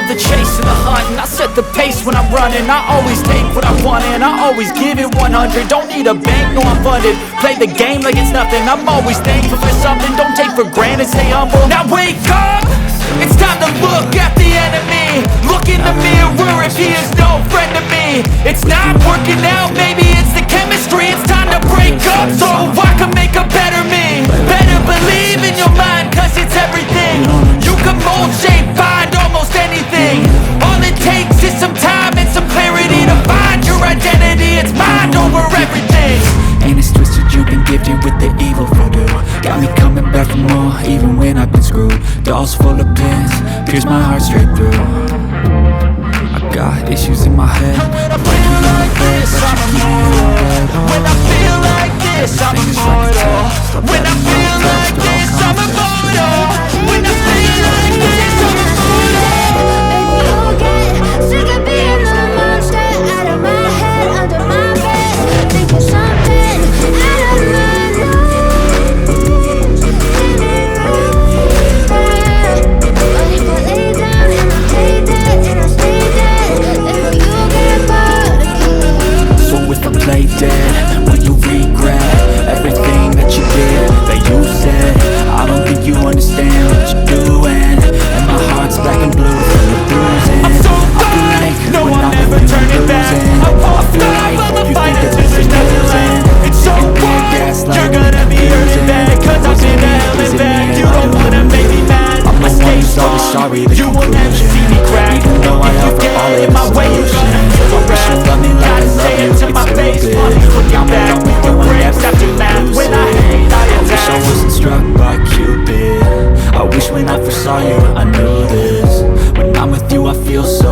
love the chase and the hunt, and I set the pace when I'm running. I always take what I want and I always give it 100. Don't need a bank, no I'm funded. Play the game like it's nothing. I'm always thankful for something. Don't take for granted, stay humble. Now wake up, it's time to look at the enemy. Look in the mirror if he is no friend to me. It's not working out, maybe it's the chemistry. It's time to break up so I can make a better me. Better believe in your mind, cause it's everything. You can mold, shape, find almost anything. All it takes is some time and some clarity to find your identity. It's mind over everything. And it's twisted, you've been gifted with the evil voodoo. Got me coming back for more, even when I've been screwed. Dolls full of pins, pierce my heart straight through. I got issues in my head. When I feel like this, I'm immortal. When I feel like this, I'm immortal. When I feel like this, I'm immortal. When I feel like this, I'm immortal. Baby, you'll get sick of being the monster out of my head, under my bed, thinking something out of my nose. But I lay down and I play dead and I stay dead. Then will you get bored again? So if I play dead, will you regret everything that you did, that you said? I don't think you understand what you're doing, and my heart's black and blue from the bruising. I'm so fine, no I'm never turning back. I won't stop, I'll fight until there's nothing left. It's so quiet, you're gonna be hurting bad, cause I've been to hell and back. You don't wanna make me mad, I stay strong. You will never see me crack. If you get in my way, you're gonna feel the wrath. Gotta say it to my face, looking back, regrets after math. When I hate, I I wish I attack. wasn't struck by Cupid. I wish when I first saw you I knew this. When I'm with you I feel so